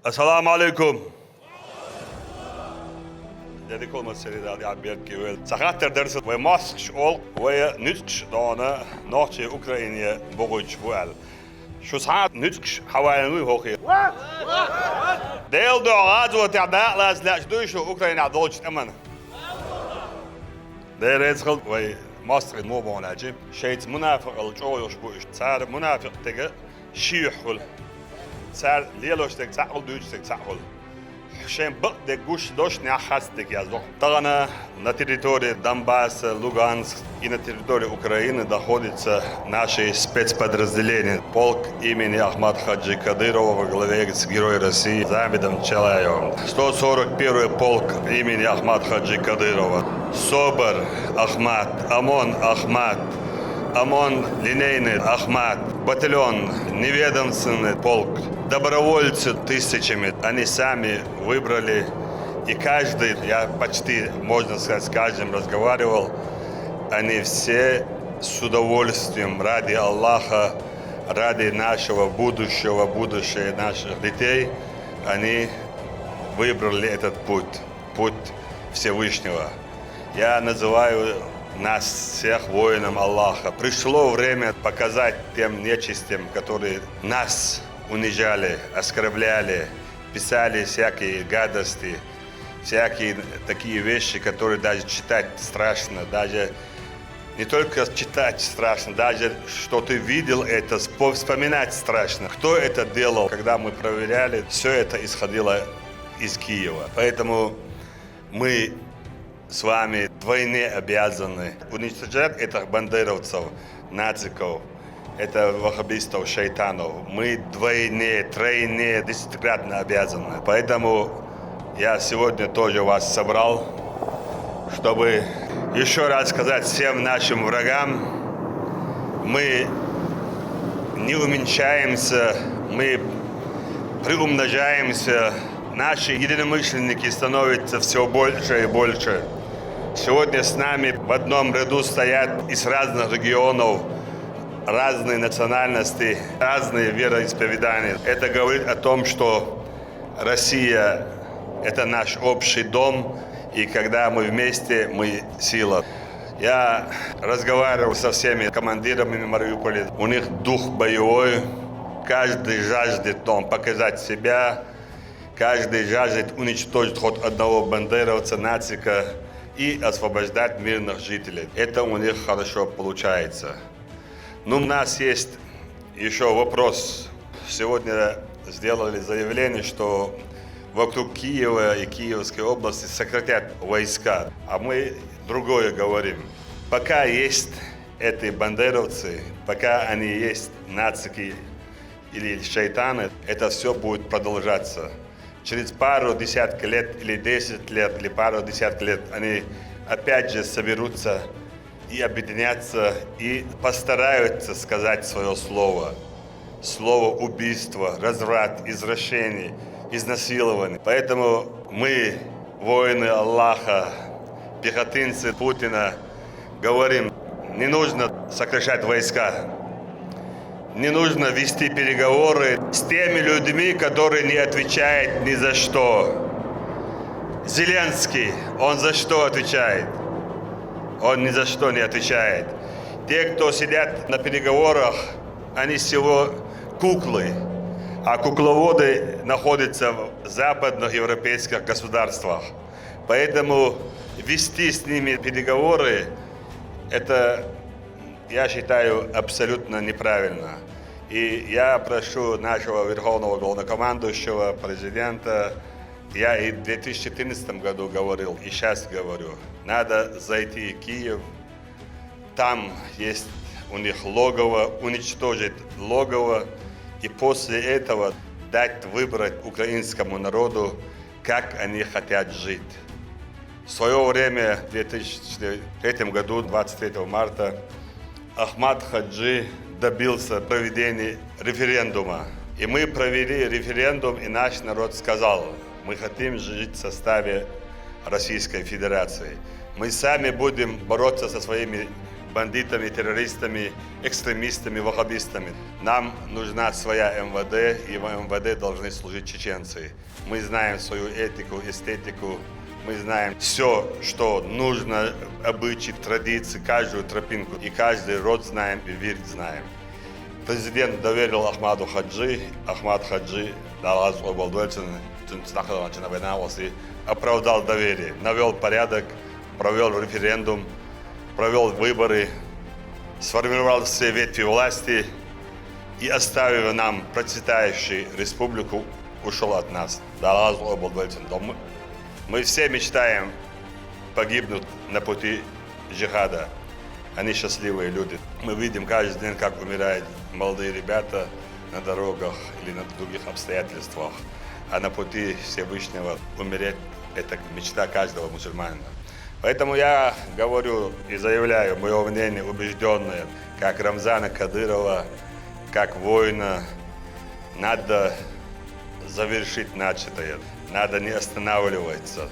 Assalamu alaikum. Dedik olmasaydı ya belki öyle. Sahattır dersi ve maskş ol ve nütş dağına nahçe Ukrayna'ya boğuç bu el. Şu saat nütş havalanı hoki. Değil doğaz ve تعداء لازم دوشو Ukrayna dolç eman. ده رزق ve مصر مو بوناجي شيت منافق الجويش بوش صار منافق تجا شيحول صار ليلوش تك تعقل دوش تك تعقل شين بق جوش دوش نحاستك يا زوج طبعا на территории Донбасса, Луганск и на территории Украины находятся наши спецподразделения. Полк имени Ахмата Хаджи Кадырова во главе с Героем России Замидом Челаевым. 141-й полк имени Ахмата Хаджи Кадырова. СОБР Ахмат, ОМОН Ахмат, ОМОН линейный Ахмат, батальон неведомственный полк. Добровольцы тысячами, они сами выбрали, и каждый, я почти, можно сказать, с каждым разговаривал, они все с удовольствием ради Аллаха, ради нашего будущего, будущего наших детей, они выбрали этот путь, путь Всевышнего. Я называю нас всех воинам Аллаха. Пришло время показать тем нечистям, которые нас унижали, оскорбляли, писали всякие гадости, всякие такие вещи, которые даже читать страшно, даже не только читать страшно, даже что ты видел это, вспоминать страшно. Кто это делал, когда мы проверяли, все это исходило из Киева. Поэтому мы с вами вдвойне обязаны уничтожать этих бандеровцев, нациков, это ваххабистов, шайтанов. Мы двойне, тройне, десятикратно обязаны. Поэтому я сегодня тоже вас собрал, чтобы еще раз сказать всем нашим врагам, мы не уменьшаемся, мы приумножаемся, наши единомышленники становятся все больше и больше. Сегодня с нами в одном ряду стоят из разных регионов, разные национальности, разные вероисповедания. Это говорит о том, что Россия – это наш общий дом, и когда мы вместе, мы сила. Я разговаривал со всеми командирами Мариуполя. У них дух боевой, каждый жаждет показать себя, каждый жаждет уничтожить хоть одного бандеровца, нацика и освобождать мирных жителей. Это у них хорошо получается. Но у нас есть еще вопрос. Сегодня сделали заявление, что вокруг Киева и Киевской области сократят войска. А мы другое говорим. Пока есть эти бандеровцы, пока они есть нацики или шайтаны, это все будет продолжаться. Через пару десятков лет, или 10 лет, или пару десятков лет они опять же соберутся и объединятся, и постараются сказать свое слово. Слово убийства, разврат, извращение, изнасилование. Поэтому мы, воины Аллаха, пехотинцы Путина, говорим, не нужно сокращать войска. Не нужно вести переговоры с теми людьми, которые не отвечают ни за что. Зеленский, он за что отвечает? Он ни за что не отвечает. Те, кто сидят на переговорах, они всего куклы. А кукловоды находятся в западных европейских государствах. Поэтому вести с ними переговоры, это, я считаю, абсолютно неправильно. И я прошу нашего верховного главнокомандующего, президента, я и в 2014 году говорил, и сейчас говорю, надо зайти в Киев, там есть у них логово, уничтожить логово, и после этого дать выбрать украинскому народу, как они хотят жить. В свое время, в 2003 году, 23 марта, Ахмат Хаджи добился проведения референдума. И мы провели референдум, и наш народ сказал, мы хотим жить в составе Российской Федерации. Мы сами будем бороться со своими бандитами, террористами, экстремистами, ваххабистами. Нам нужна своя МВД, и в МВД должны служить чеченцы. Мы знаем свою этику, эстетику, мы знаем все, что нужно, обычаи, традиции, каждую тропинку. И каждый род знаем, и верить знаем. Президент доверил Ахмаду Хаджи. Ахмад Хаджи оправдал доверие, навел порядок, провел референдум, провел выборы, сформировал все ветви власти и, оставив нам процветающую республику, ушел от нас. Мы все мечтаем погибнуть на пути джихада. Они счастливые люди. Мы видим каждый день, как умирают молодые ребята на дорогах или на других обстоятельствах. А на пути Всевышнего умереть – это мечта каждого мусульманина. Поэтому я говорю и заявляю мое мнение убежденное, как Рамзана Кадырова, как воина, надо завершить начатое, надо не останавливаться,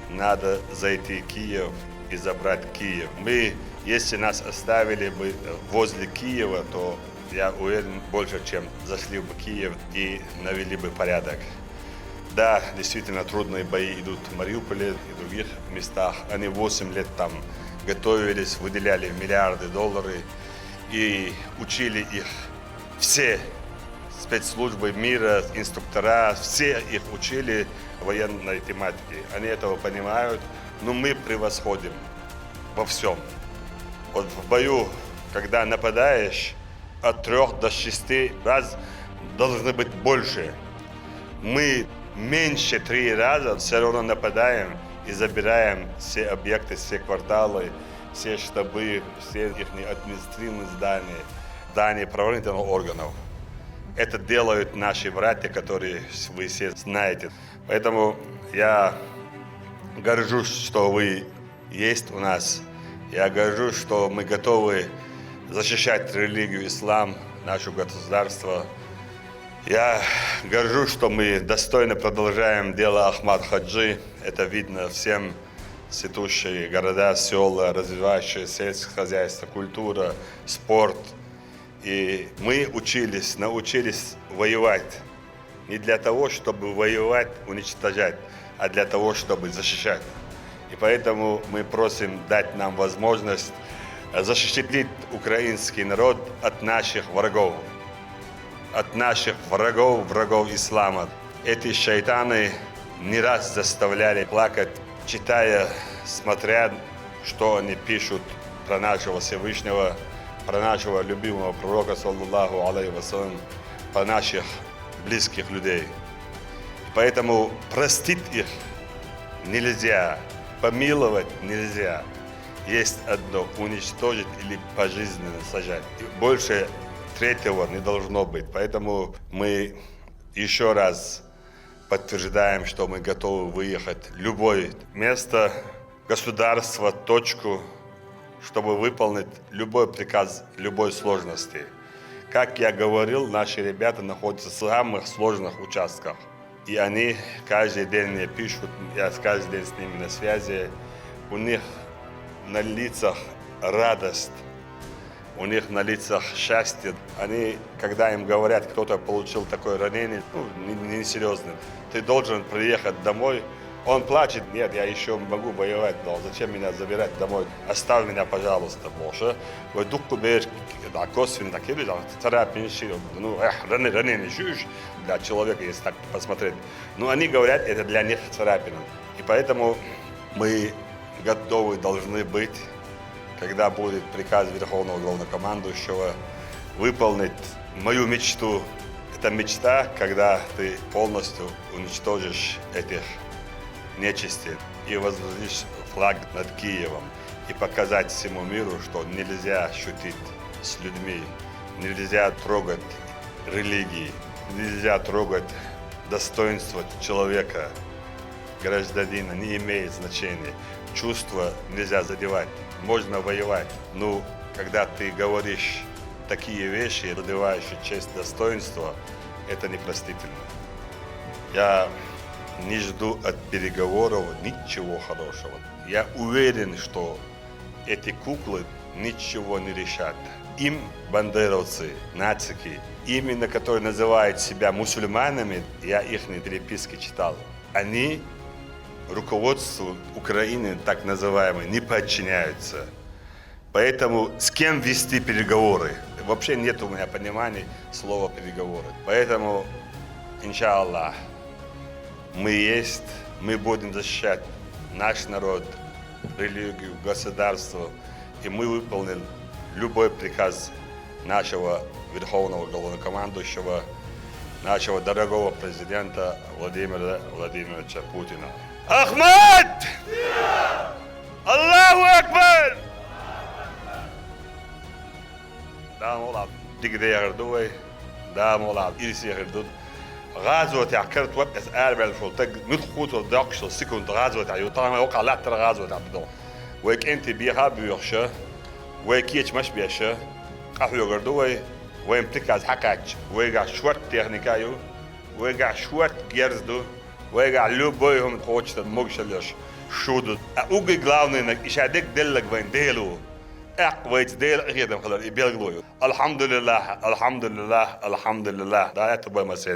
надо зайти в Киев и забрать Киев. Мы, если нас оставили бы возле Киева, то я уверен, больше, чем зашли бы в Киев и навели бы порядок. Да, действительно трудные бои идут в Мариуполе и других местах. Они 8 лет там готовились, выделяли миллиарды долларов и учили их все спецслужбы мира, инструктора, все их учили военной тематике. Они этого понимают, но мы превосходим во всем. Вот в бою, когда нападаешь, от 3 до 6 раз должны быть больше. Мы меньше 3 раза все равно нападаем и забираем все объекты, все кварталы, все штабы, все их административные здания правоохранительных органов. Это делают наши братья, которые вы все знаете. Поэтому я горжусь, что вы есть у нас. Я горжусь, что мы готовы защищать религию ислам, наше государство. Я горжусь, что мы достойно продолжаем дело Ахмад Хаджи. Это видно всем. Цветущие города, села, развивающее сельское хозяйство, культура, спорт. И мы научились воевать. Не для того, чтобы воевать, уничтожать, а для того, чтобы защищать. И поэтому мы просим дать нам возможность защитить украинский народ от наших врагов. От наших врагов, врагов ислама. Эти шайтаны не раз заставляли плакать, читая, смотря, что они пишут про нашего Всевышнего, про нашего любимого пророка, саллаллаху алейхи вассалям, про наших близких людей. Поэтому простить их нельзя, помиловать нельзя. Есть одно – уничтожить или пожизненно сажать. Больше третьего не должно быть. Поэтому мы еще раз подтверждаем, что мы готовы выехать в любое место, государство, точку, чтобы выполнить любой приказ, любой сложности. Как я говорил, наши ребята находятся в самых сложных участках. И они каждый день мне пишут, я каждый день с ними на связи. У них на лицах радость, у них на лицах счастье. Они, когда им говорят, кто-то получил такое ранение, несерьезно, ты должен приехать домой. Он плачет, нет, я еще могу воевать, но зачем меня забирать домой? Оставь меня, пожалуйста, больше. Косвенно такие люди, царапины, ранение, для человека, если так посмотреть. Но они говорят, это для них царапина. И поэтому мы готовы должны быть, когда будет приказ Верховного Главнокомандующего, выполнить мою мечту. Это мечта, когда ты полностью уничтожишь этих нечисти и возводишь флаг над Киевом и показать всему миру, что нельзя шутить с людьми, нельзя трогать религии, нельзя трогать достоинство человека, гражданина, не имеет значения. Чувства нельзя задевать, можно воевать, но когда ты говоришь такие вещи, задевающие честь, достоинство, это непростительно. Я не жду от переговоров ничего хорошего. Я уверен, что эти куклы ничего не решат. Им бандеровцы, нацики, именно которые называют себя мусульманами, я их переписки читал, они руководству Украины, так называемой, не подчиняются. Поэтому с кем вести переговоры? Вообще нет у меня понимания слова переговоры. Поэтому, иншаллах, мы есть, мы будем защищать наш народ, религию, государство, и мы выполним любой приказ нашего верховного главнокомандующего, нашего дорогого президента Владимира Владимировича Путина. Ахмад! Аллаху Акбар! Да, молод. Дигде ягрдуй, да, молод. Ирси ягрдуд. غازوة عكرت وبس أربع الفلتق ندخل ودقش السكون غازوة عيوطان وقع لا ترى غازوة عبدون ويك أنت بيها بيخشة ويك يش مش بيشة أحيو قردوي وين بتكاز حكاش ويقع شوت تكنيكايو ويقع شوت جيرزدو ويقع لوبويهم قوتش الموجشلش شود أوجي главный إشادك دلك بين ديلو أقويت ديل غير خلال يبيلغلويو الحمد لله الحمد لله الحمد لله ده يتبقى مسألة